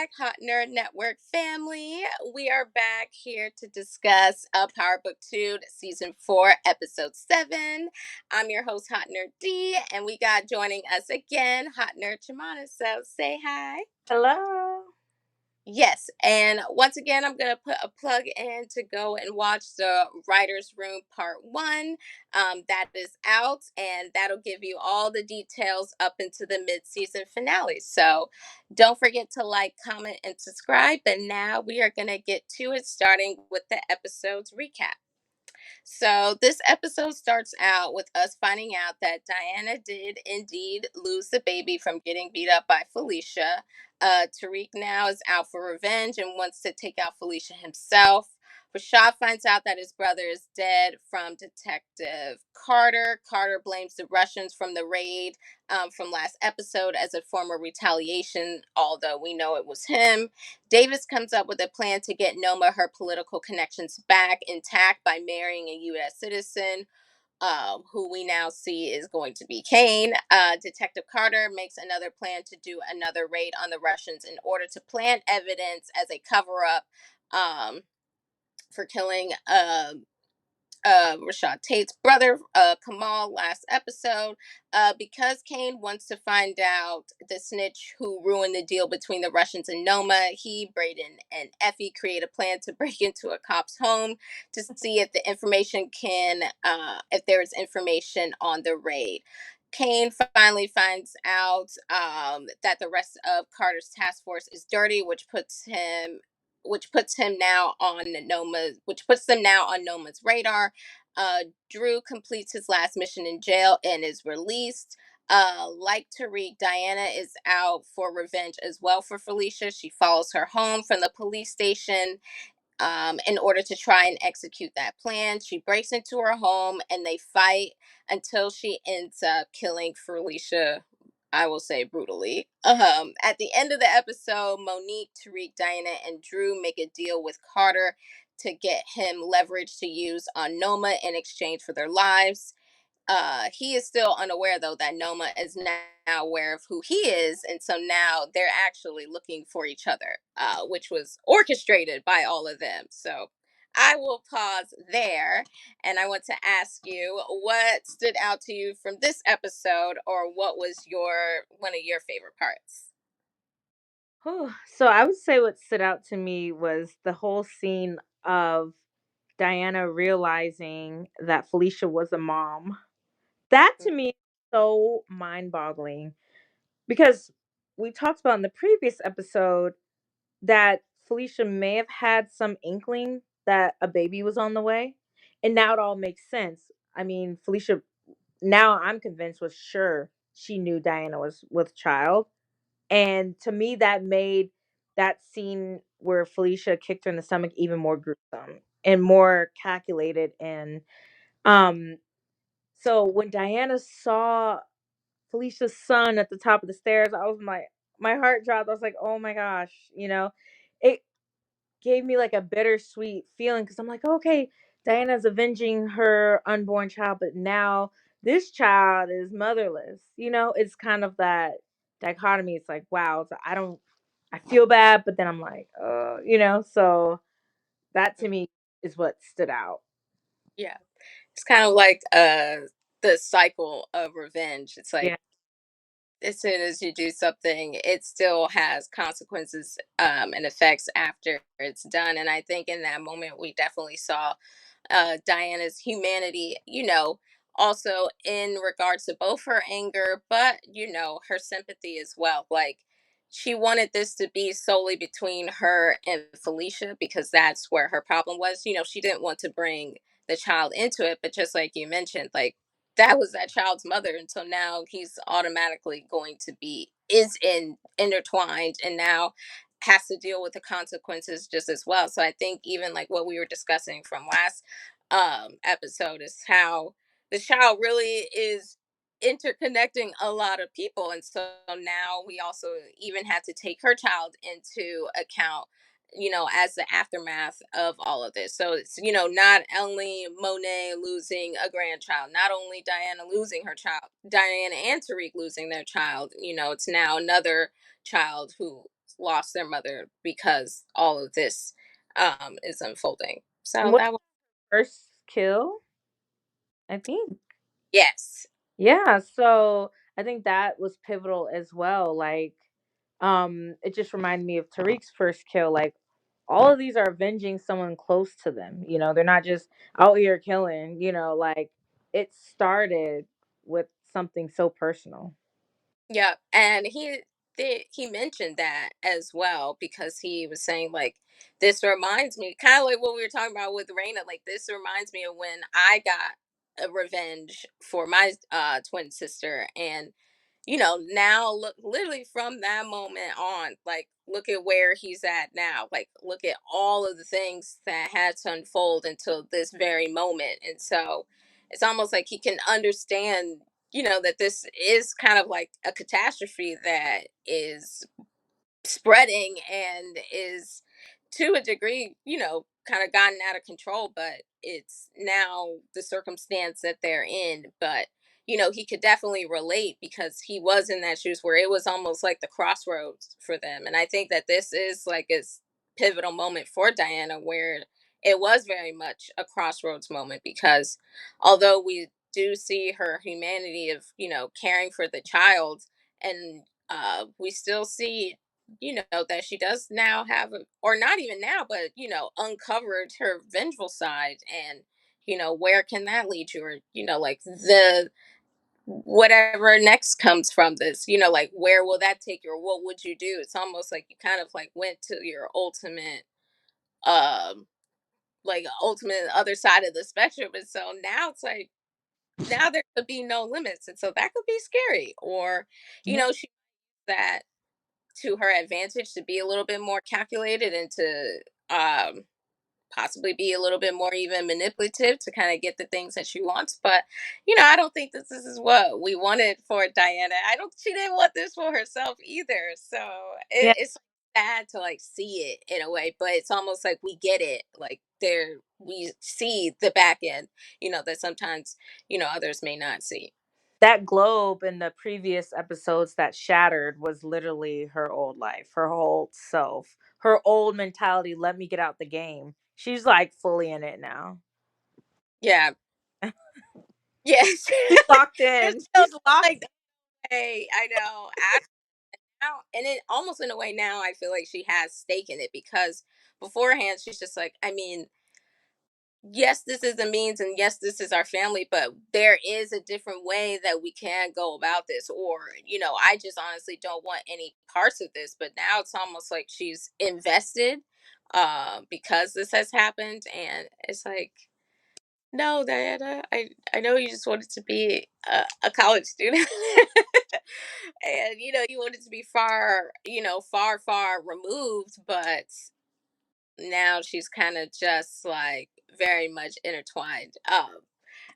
back, Hot Nerd Network family. We are back here to discuss Power Book 2, Season 4, Episode 7. I'm your host, Hot Nerd D, and we got joining us again, Hot Nerd Chimana. So say hi. Hello. Yes, and once again, I'm going to put a plug in to go and watch the Writer's Room Part 1. That is out, and that'll give you all the details up into the mid-season finale. So don't forget to like, comment, and subscribe. But now we are going to get to it, starting with the episode's recap. So this episode starts out with us finding out that Diana did indeed lose the baby from getting beat up by Felicia. Tariq now is out for revenge and wants to take out Felicia himself. Rashad finds out that his brother is dead from Detective Carter. Carter blames the Russians from the raid from last episode as a form of retaliation, although we know it was him. Davis comes up with a plan to get Noma her political connections back intact by marrying a U.S. citizen, who we now see is going to be Kane. Detective Carter makes another plan to do another raid on the Russians in order to plant evidence as a cover up for killing Rashad Tate's brother, Kamal, last episode. Because Kane wants to find out the snitch who ruined the deal between the Russians and Noma, he, Braden, and Effie create a plan to break into a cop's home to see if the information if there is information on the raid. Kane finally finds out that the rest of Carter's task force is dirty, which puts them now on Noma's radar. Drew completes his last mission in jail and is released. Like Tariq, Diana is out for revenge as well for Felicia. She follows her home from the police station in order to try and execute that plan. She breaks into her home and they fight until she ends up killing Felicia, I will say brutally. At the end of the episode, Monique, Tariq, Diana, and Drew make a deal with Carter to get him leverage to use on Noma in exchange for their lives. He is still unaware though that Noma is now aware of who he is, and so now they're actually looking for each other, which was orchestrated by all of them. So I will pause there, and I want to ask you what stood out to you from this episode, or what was your one of your favorite parts. Whew. So I would say what stood out to me was the whole scene of Diana realizing that Felicia was a mom. That to me is so mind boggling because we talked about in the previous episode that Felicia may have had some inkling that a baby was on the way. And now it all makes sense. I mean, Felicia, now I'm convinced, was sure she knew Diana was with child. And to me, that made that scene where Felicia kicked her in the stomach even more gruesome and more calculated. And um, so when Diana saw Felicia's son at the top of the stairs, I was my heart dropped. I was like, oh my gosh, it gave me like a bittersweet feeling because I'm like, okay, Diana's avenging her unborn child, but now this child is motherless. It's kind of that dichotomy. It's like, wow, I feel bad, but then I'm like, so that to me is what stood out. Yeah, it's kind of like the cycle of revenge. It's like Yeah. as soon as you do something, it still has consequences and effects after it's done. And I think in that moment, we definitely saw Diana's humanity, also in regards to both her anger, but, her sympathy as well. Like, she wanted this to be solely between her and Felicia because that's where her problem was. She didn't want to bring the child into it, but just like you mentioned, like, that was that child's mother, and so now he's automatically going to be is intertwined, and now has to deal with the consequences just as well. So I think even like what we were discussing from last episode is how the child really is interconnecting a lot of people, and so now we also even had to take her child into account, as the aftermath of all of this. So it's, not only Monet losing a grandchild, not only Diana losing her child, Diana and Tariq losing their child, it's now another child who lost their mother because all of this is unfolding. And So what that was, first kill? I think. yes. Yeah, so I think that was pivotal as well. Like, it just reminded me of Tariq's first kill. Like, all of these are avenging someone close to them. You know, they're not just out here killing. You know, like it started with something so personal. Yeah, and he mentioned that as well because he was saying like this reminds me kind of like what we were talking about with Raina. Like this reminds me of when I got a revenge for my twin sister, and now look, literally from that moment on, like look at where he's at now. Like look at all of the things that had to unfold until this very moment, and so it's almost like he can understand that this is kind of like a catastrophe that is spreading and is to a degree, kind of gotten out of control, but it's now the circumstance that they're in. But, he could definitely relate because he was in that shoes where it was almost like the crossroads for them. And I think that this is like a pivotal moment for Diana where it was very much a crossroads moment because although we do see her humanity of, caring for the child and we still see that she does now have or not even now but uncovered her vengeful side and where can that lead you or like the whatever next comes from this like where will that take you or what would you do. It's almost like you kind of like went to your ultimate um ultimate other side of the spectrum, and so now it's like now there could be no limits, and so that could be scary. Or Yeah. she that to her advantage to be a little bit more calculated and to possibly be a little bit more even manipulative to kind of get the things that she wants. But I don't think this is what we wanted for Diana. I don't. She didn't want this for herself either. So Yeah. it's sad to like see it in a way, but it's almost like we get it. Like there, we see the back end. That sometimes others may not see. That globe in the previous episodes that shattered was literally her old life, her whole self, her old mentality. Let me get out the game. She's like fully in it now. Yeah. Yes. She's locked There's in. still She's locked. like, hey, I know. Now, and it almost in a way now I feel like she has stake in it because beforehand she's just like, I mean, yes, this is a means and yes, this is our family, but there is a different way that we can go about this. Or, I just honestly don't want any parts of this. But now it's almost like she's invested because this has happened. And it's like, no, Diana, I know you just wanted to be a college student. And you wanted to be far far far removed, but now she's kind of just like very much intertwined.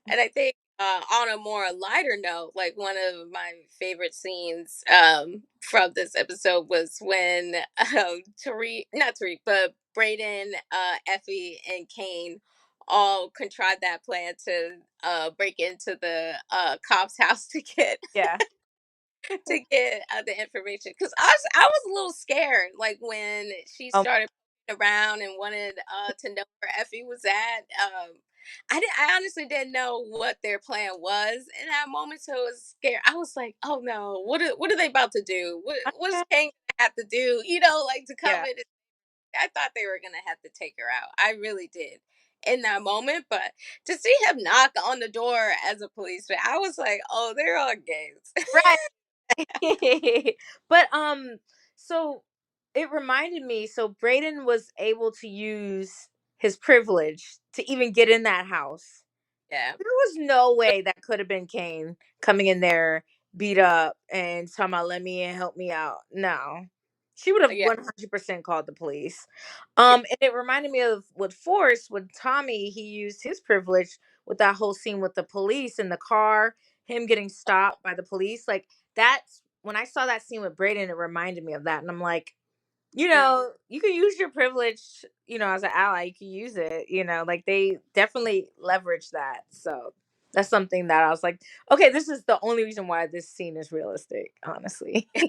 And I think on a more lighter note, like one of my favorite scenes from this episode was when Tariq, not Tariq, but Brayden, Effie, and Kane all contrived that plan to break into the cop's house Yeah. to get the information because I was a little scared like when she Um, started around and wanted to know where Effie was at. I honestly didn't know what their plan was in that moment, so I was scared. I was like, oh no, what are they about to do? What's Kang gonna have to do? Like to come yeah. in. I thought they were gonna have to take her out. I really did in that moment, but to see him knock on the door as a policeman, I was like, oh, they're all games. Right. But so it reminded me, so Braden was able to use his privilege to even get in that house. Yeah. There was no way that could have been Kane coming in there beat up and talking about let me in, help me out. No. She would have Yeah. 100% called the police. Yeah. And it reminded me of with Forrest, with Tommy, he used his privilege with that whole scene with the police in the car, him getting stopped by the police. Like that's when I saw that scene with Braden, it reminded me of that. And I'm like, Mm. you can use your privilege, as an ally, you can use it, like they definitely leverage that. So that's something that I was like, okay, this is the only reason why this scene is realistic, honestly. I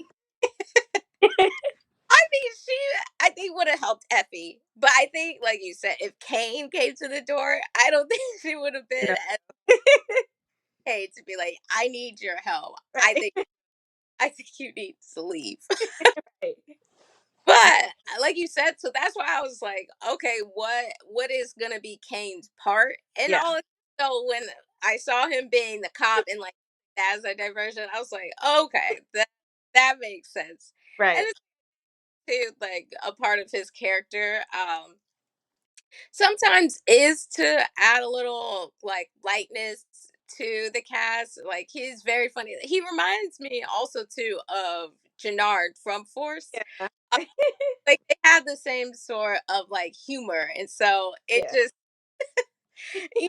mean, she, I think, would have helped Effie. But I think, like you said, if Kane came to the door, I don't think she would have been No. as okay to be like, I need your help. Right. I think you need to leave. Right. But like you said, so that's why I was like, okay, what is gonna be Kane's part and Yeah. all of so when I saw him being the cop and like as a diversion, I was like, okay, that makes sense. And Right. it's too like a part of his character. Sometimes is to add a little like lightness to the cast. Like he's very funny. He reminds me also too of Jannard from Force. Yeah. Uh, like they have the same sort of like humor, and so it Yeah. just e-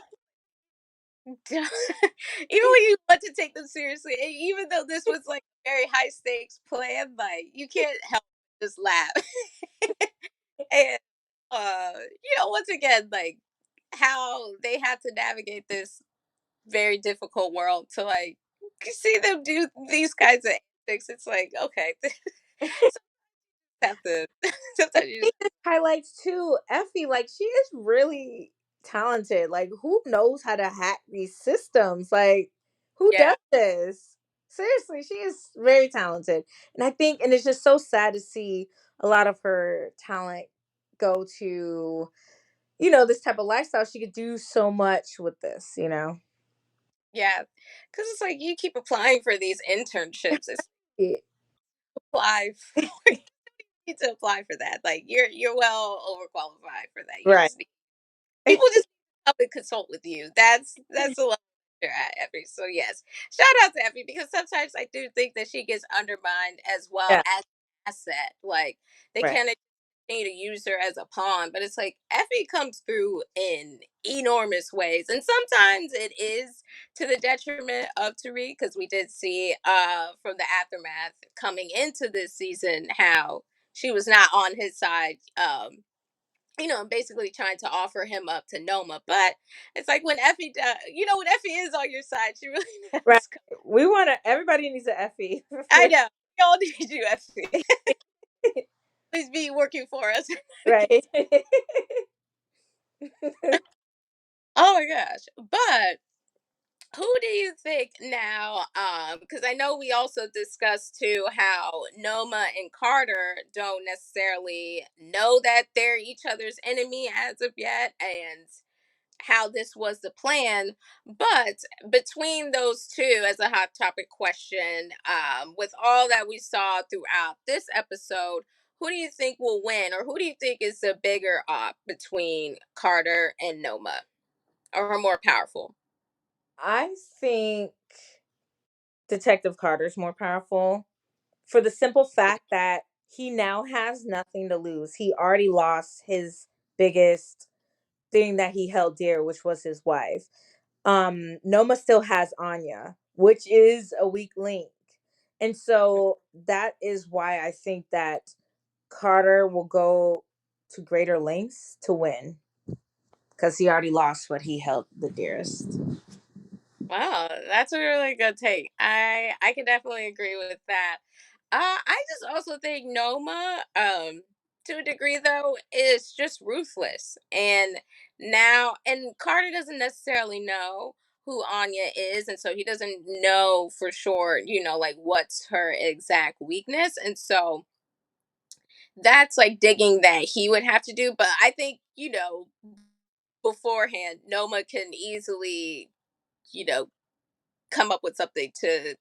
even when you want to take them seriously, and even though this was like a very high stakes plan, like you can't help but just laugh. And once again, like how they had to navigate this very difficult world to like see them do these kinds of antics. It's like, okay, have to sometimes you just Think this highlights too, Effie, like she is really talented. Like who knows how to hack these systems? Like who yeah, does this? Seriously, she is very talented. And I think and it's just so sad to see a lot of her talent go to, this type of lifestyle. She could do so much with this. yeah. Because it's like you keep applying for these internships. It's Yeah. apply for you need to apply for that. Like you're well overqualified for that. You Right. just need people just come and consult with you. That's a lot you're at Effie. So yes, shout out to Effie because sometimes I do think that she gets undermined as well Yeah. as an asset. Like they Right. kind of continue to use her as a pawn, but it's like Effie comes through in enormous ways, and sometimes it is to the detriment of Tariq because we did see from the aftermath coming into this season how she was not on his side. Basically trying to offer him up to Noma. But it's like when when Effie is on your side, she really Right. knows. We want to everybody needs an Effie. I know. We all need you, Effie. Please be working for us. Right. Oh my gosh. But who do you think now? Because I know we also discussed too how Noma and Carter don't necessarily know that they're each other's enemy as of yet, and how this was the plan. But between those two, as a hot topic question, with all that we saw throughout this episode, who do you think will win, or who do you think is the bigger op between Carter and Noma, or more powerful? I think Detective Carter's more powerful for the simple fact that he now has nothing to lose. He already lost his biggest thing that he held dear, which was his wife. Noma still has Anya, which is a weak link. And so that is why I think that Carter will go to greater lengths to win because he already lost what he held the dearest. Wow, that's a really good take. I can definitely agree with that. I just also think Noma, to a degree though, is just ruthless. And Carter doesn't necessarily know who Anya is, and so he doesn't know for sure, like what's her exact weakness. And so that's like digging that he would have to do. But I think, beforehand, Noma can easily, you know, come up with something to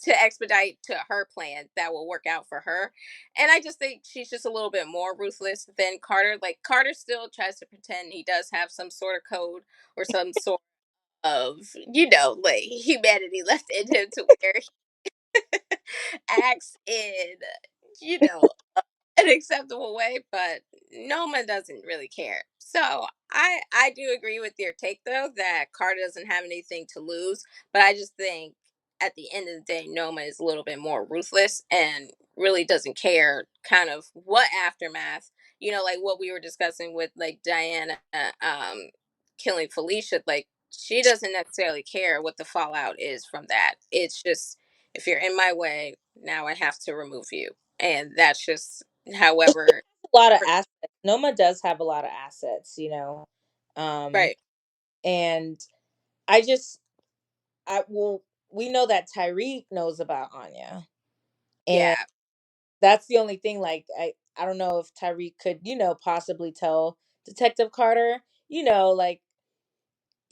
expedite to her plan that will work out for her. And I just think she's just a little bit more ruthless than Carter. Like Carter still tries to pretend he does have some sort of code or some sort of, like humanity left in him to where he acts in, you know, an acceptable way, but Noma doesn't really care. So I do agree with your take though that Carter doesn't have anything to lose, but I just think at the end of the day, Noma is a little bit more ruthless and really doesn't care kind of what aftermath, like what we were discussing with like Diana killing Felicia, like she doesn't necessarily care what the fallout is from that. It's just if you're in my way, now I have to remove you. And that's just However, A lot of assets. Noma does have a lot of assets, you know. Um right. and I just I will we know that Tyreek knows about Anya. And Yeah. that's the only thing, like I don't know if Tyreek could, possibly tell Detective Carter, like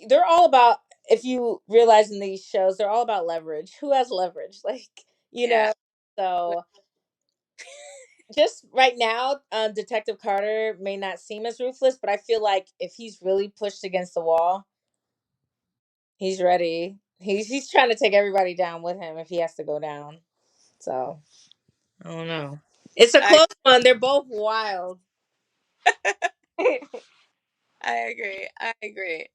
they're all about, if you realize in these shows, they're all about leverage. Who has leverage? Like, you Yeah. know, so just right now, Detective Carter may not seem as ruthless, but I feel like if he's really pushed against the wall, he's ready. He's trying to take everybody down with him if he has to go down. So I don't know. It's a I close one. They're both wild. I agree. I agree.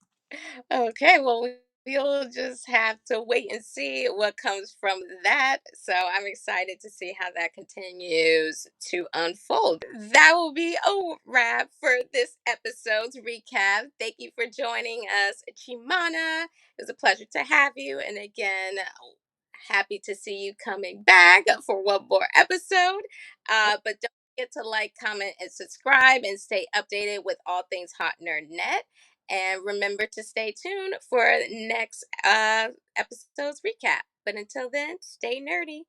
Okay, well, we'll just have to wait and see what comes from that. So I'm excited to see how that continues to unfold. That will be a wrap for this episode's recap. Thank you for joining us, Chimana. It was a pleasure to have you. And again, happy to see you coming back for one more episode. But don't forget to like, comment, and subscribe and stay updated with all things Hot Nerd Net. And remember to stay tuned for next episode's recap. But until then, stay nerdy.